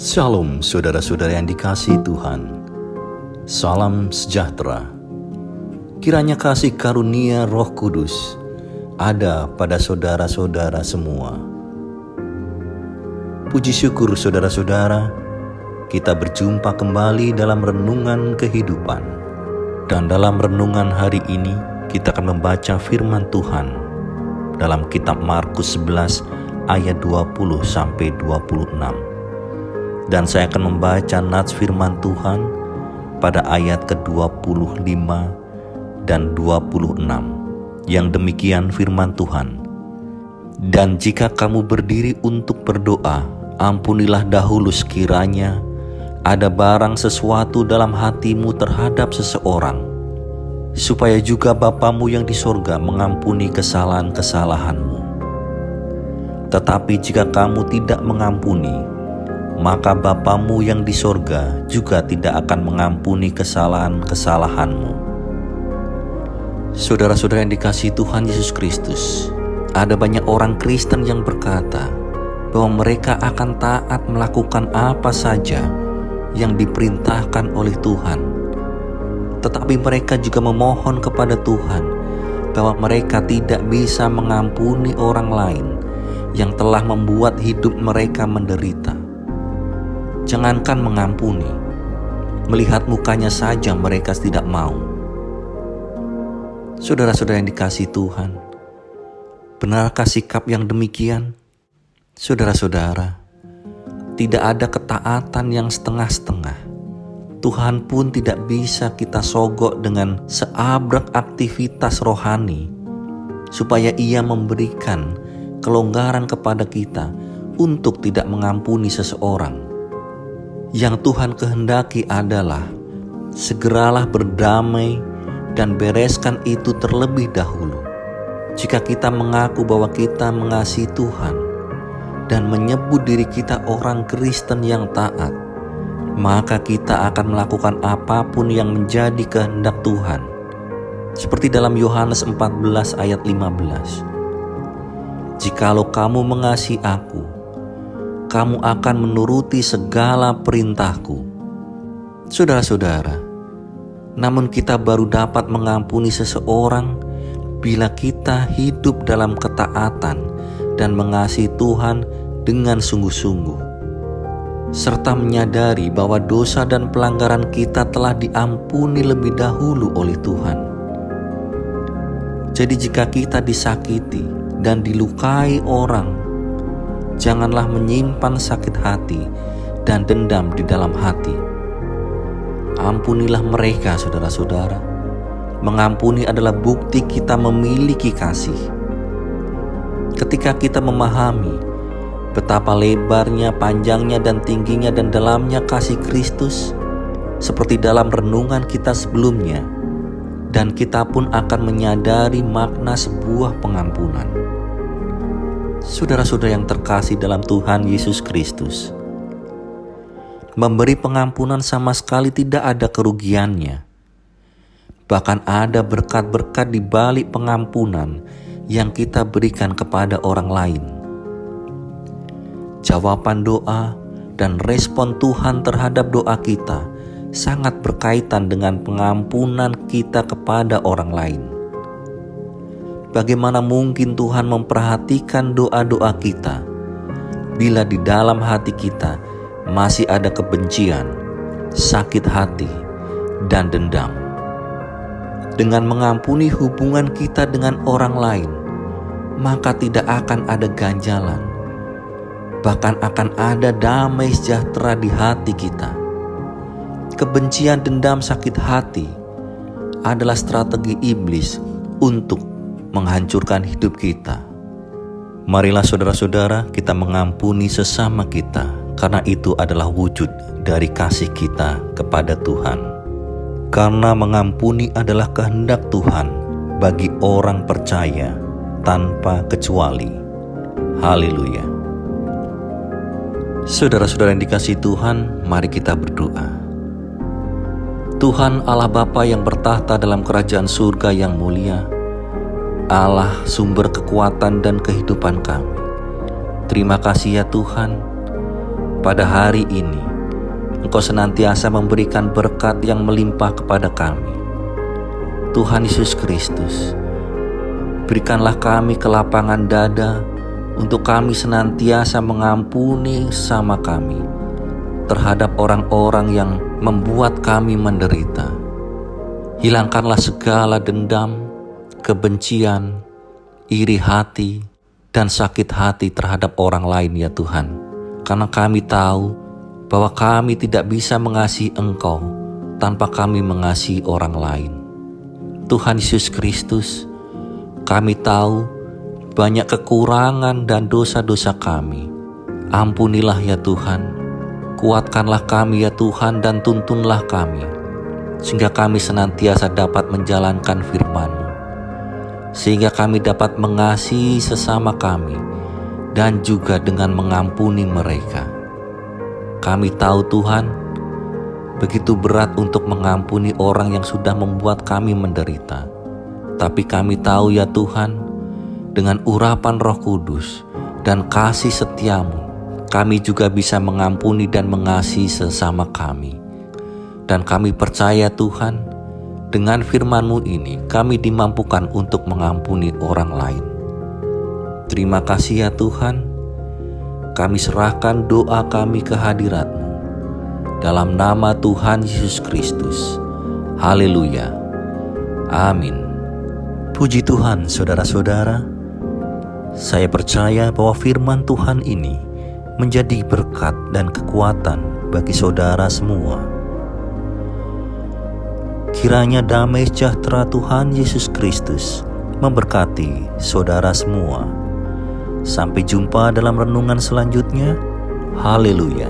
Shalom saudara-saudara yang dikasihi Tuhan. Salam sejahtera. Kiranya kasih karunia Roh Kudus ada pada saudara-saudara semua. Puji syukur saudara-saudara, kita berjumpa kembali dalam renungan kehidupan. Dan dalam renungan hari ini kita akan membaca firman Tuhan dalam kitab Markus 11 ayat 20 sampai 26. Dan saya akan membaca nats firman Tuhan pada ayat ke-25 dan 26. Yang demikian firman Tuhan. Dan jika kamu berdiri untuk berdoa, ampunilah dahulu sekiranya ada barang sesuatu dalam hatimu terhadap seseorang, supaya juga Bapamu yang di sorga mengampuni kesalahan-kesalahanmu. Tetapi jika kamu tidak mengampuni, maka Bapamu yang di sorga juga tidak akan mengampuni kesalahan-kesalahanmu. Saudara-saudara yang dikasihi Tuhan Yesus Kristus, ada banyak orang Kristen yang berkata bahwa mereka akan taat melakukan apa saja yang diperintahkan oleh Tuhan. Tetapi mereka juga memohon kepada Tuhan bahwa mereka tidak bisa mengampuni orang lain yang telah membuat hidup mereka menderita. Jangankan mengampuni, melihat mukanya saja mereka tidak mau. Saudara-saudara yang dikasihi Tuhan, benarkah sikap yang demikian? Saudara-saudara, tidak ada ketaatan yang setengah-setengah. Tuhan pun tidak bisa kita sogok dengan seabrek aktivitas rohani, supaya Ia memberikan kelonggaran kepada kita untuk tidak mengampuni seseorang. Yang Tuhan kehendaki adalah segeralah berdamai dan bereskan itu terlebih dahulu. Jika kita mengaku bahwa kita mengasihi Tuhan dan menyebut diri kita orang Kristen yang taat, maka kita akan melakukan apapun yang menjadi kehendak Tuhan. Seperti dalam Yohanes 14 ayat 15. Jikalau kamu mengasihi aku, kamu akan menuruti segala perintahku. Saudara-saudara, namun kita baru dapat mengampuni seseorang bila kita hidup dalam ketaatan dan mengasihi Tuhan dengan sungguh-sungguh, serta menyadari bahwa dosa dan pelanggaran kita telah diampuni lebih dahulu oleh Tuhan. Jadi jika kita disakiti dan dilukai orang, janganlah menyimpan sakit hati dan dendam di dalam hati. Ampunilah mereka, saudara-saudara. Mengampuni adalah bukti kita memiliki kasih. Ketika kita memahami betapa lebarnya, panjangnya, dan tingginya dan dalamnya kasih Kristus, seperti dalam renungan kita sebelumnya, dan kita pun akan menyadari makna sebuah pengampunan. Saudara-saudara yang terkasih dalam Tuhan Yesus Kristus, memberi pengampunan sama sekali tidak ada kerugiannya. Bahkan ada berkat-berkat di balik pengampunan yang kita berikan kepada orang lain. Jawaban doa dan respon Tuhan terhadap doa kita sangat berkaitan dengan pengampunan kita kepada orang lain. Bagaimana mungkin Tuhan memperhatikan doa-doa kita bila di dalam hati kita masih ada kebencian, sakit hati, dan dendam? Dengan mengampuni hubungan kita dengan orang lain, maka tidak akan ada ganjalan, bahkan akan ada damai sejahtera di hati kita. Kebencian, dendam, sakit hati adalah strategi iblis untuk menghancurkan hidup kita. Marilah saudara-saudara kita mengampuni sesama kita, karena itu adalah wujud dari kasih kita kepada Tuhan. Karena mengampuni adalah kehendak Tuhan bagi orang percaya tanpa kecuali. Haleluya. Saudara-saudara yang dikasihi Tuhan, mari kita berdoa. Tuhan Allah Bapa yang bertahta dalam kerajaan surga yang mulia, Allah sumber kekuatan dan kehidupan kami, terima kasih ya Tuhan, pada hari ini Engkau senantiasa memberikan berkat yang melimpah kepada kami. Tuhan Yesus Kristus, berikanlah kami kelapangan dada untuk kami senantiasa mengampuni sesama kami terhadap orang-orang yang membuat kami menderita. Hilangkanlah segala dendam, kebencian, iri hati, dan sakit hati terhadap orang lain ya Tuhan. Karena kami tahu bahwa kami tidak bisa mengasihi Engkau tanpa kami mengasihi orang lain. Tuhan Yesus Kristus, kami tahu banyak kekurangan dan dosa-dosa kami. Ampunilah ya Tuhan, kuatkanlah kami ya Tuhan dan tuntunlah kami, sehingga kami senantiasa dapat menjalankan firman-Mu, sehingga kami dapat mengasihi sesama kami dan juga dengan mengampuni mereka. Kami tahu Tuhan, begitu berat untuk mengampuni orang yang sudah membuat kami menderita. Tapi kami tahu ya Tuhan, dengan urapan Roh Kudus dan kasih setia-Mu, kami juga bisa mengampuni dan mengasihi sesama kami. Dan kami percaya Tuhan, dengan firman-Mu ini kami dimampukan untuk mengampuni orang lain. Terima kasih ya Tuhan. Kami serahkan doa kami ke hadirat-Mu dalam nama Tuhan Yesus Kristus. Haleluya. Amin. Puji Tuhan saudara-saudara. Saya percaya bahwa firman Tuhan ini menjadi berkat dan kekuatan bagi saudara semua. Kiranya damai sejahtera Tuhan Yesus Kristus memberkati saudara semua. Sampai jumpa dalam renungan selanjutnya. Haleluya.